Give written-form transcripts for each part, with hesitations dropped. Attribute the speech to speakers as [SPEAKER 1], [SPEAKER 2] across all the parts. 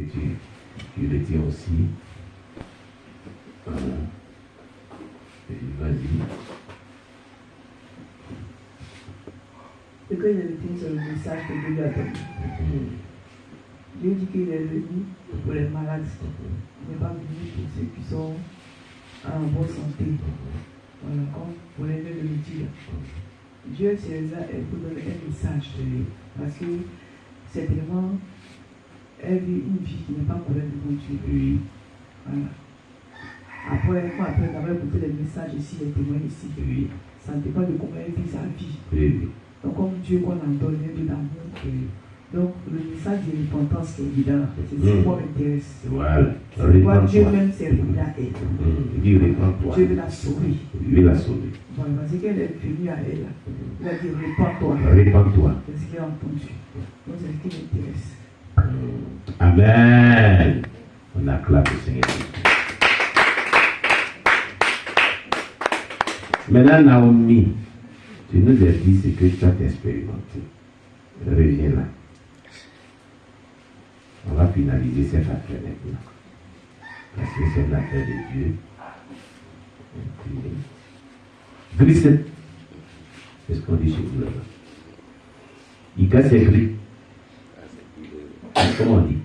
[SPEAKER 1] que tu retiens aussi. Vas-y.
[SPEAKER 2] Ce que je retiens, c'est le message que Dieu lui a donné. Dieu dit qu'il est venu pour les malades. Il n'est pas venu pour ceux qui sont en bonne santé. Voilà, comme vous venez de le dire. Dieu c'est là pour donner un message. Parce que certainement, elle vit une vie qui n'est pas pour elle de mon Dieu. Voilà. Après d'avoir écouté les messages ici, les témoins ici, ça ne dépend de comment elle vit sa vie. Donc, comme Dieu qu'on en donne, un peu d'amour. Donc, le message de l'importance qui est évident, c'est ce qui m'intéresse.
[SPEAKER 1] Voilà.
[SPEAKER 2] C'est quoi Dieu même s'est venu à elle.
[SPEAKER 1] Dieu répands-toi.
[SPEAKER 2] Dieu veut la sauver.
[SPEAKER 1] Dieu l'a sauver.
[SPEAKER 2] Voilà, parce qu'elle est venue à elle. Il a dit répands-toi.
[SPEAKER 1] Répands-toi.
[SPEAKER 2] C'est ce qu'il a entendu. Donc, c'est ce qui m'intéresse.
[SPEAKER 1] Amen. On acclame le Seigneur. Maintenant, Naomi, tu nous as dit ce que tu as expérimenté. Reviens là. On va finaliser cette affaire maintenant. Parce que c'est l'affaire de Dieu. Gris, c'est ce qu'on dit chez vous là-bas. Il casse ses gris. Comment on dit?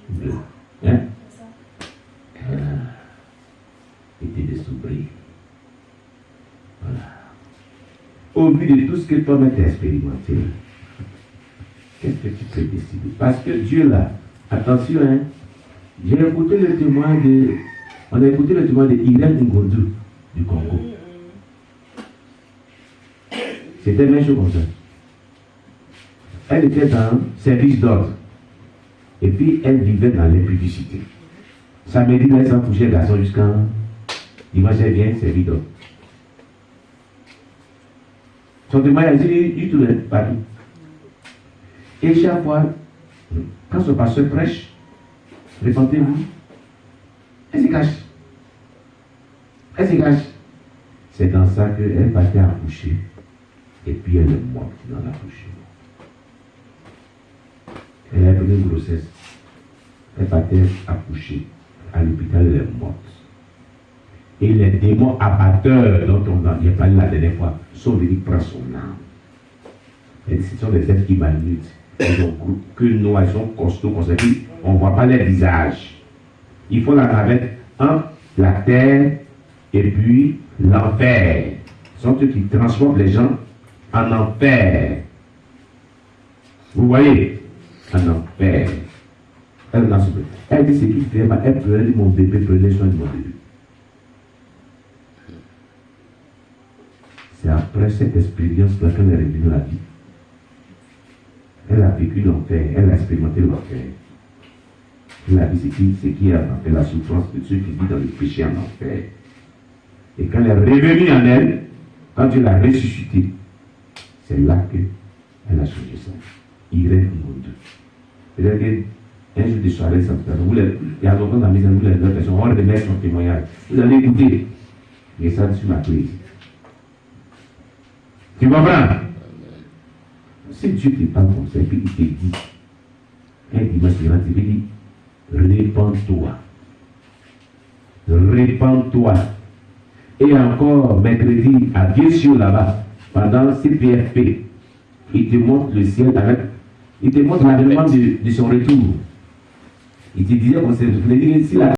[SPEAKER 1] Bleu. Hein? Et de soubri. Voilà. Au vu de tout ce que toi-même t'as expérimenté, qu'est-ce que tu peux décider? Parce que Dieu là, attention, hein, j'ai écouté le témoin de. On a écouté le témoin de Irène Ngondu du Congo. C'était même chose comme ça. Elle était dans service d'ordre. Et puis elle vivait dans l'impudicité. Samedi, elle s'en couchait garçon jusqu'à dimanche, elle vient servir d'ordre. Son témoignage, il tournait partout. Et chaque fois, quand ce pasteur prêche, répentez-vous, elle se cache. Elle se cache. C'est dans ça qu'elle partait accoucher. Et puis elle est morte dans l'accouchement. Elle a eu une grossesse. Elle partait accoucher. À l'hôpital, elle est morte. Et les démons abatteurs dont on a parlé la dernière fois sont venus prendre son âme. Et ce sont des êtres qui malnutrent. Ils ont que nous, ils sont costauds comme ça. On ne voit pas leur visage. Il faut la navette entre la terre et puis l'enfer. Ce sont eux qui transforment les gens en enfer. Vous voyez? En enfer. Elle dit ce qu'il fait, elle prenait mon bébé, prenez soin de mon bébé. C'est après cette expérience-là qu'elle est revenue à la vie. Elle a vécu l'enfer, elle a expérimenté l'enfer. Elle a vu ce qui est en enfer, la souffrance de ceux qui vivent dans le péché en enfer. Et quand elle est revenue en elle, quand Dieu l'a ressuscitée, c'est là qu'elle a changé ça. Irène Ngondu. C'est-à-dire qu'un jour de soirée, il y a longtemps dans la maison, vous l'avez dit, on va remettre son témoignage. Vous allez écouter. Et ça sur ma clé. Tu comprends? Si Dieu te parle comme ça, et puis il te dit, un dimanche, il te dit, répands-toi. Répands-toi. Et encore, mercredi, à Vieux-Sur là-bas, pendant CPFP, il te montre le ciel avec, il te montre l'avènement de son retour. Il te disait qu'on s'est, si la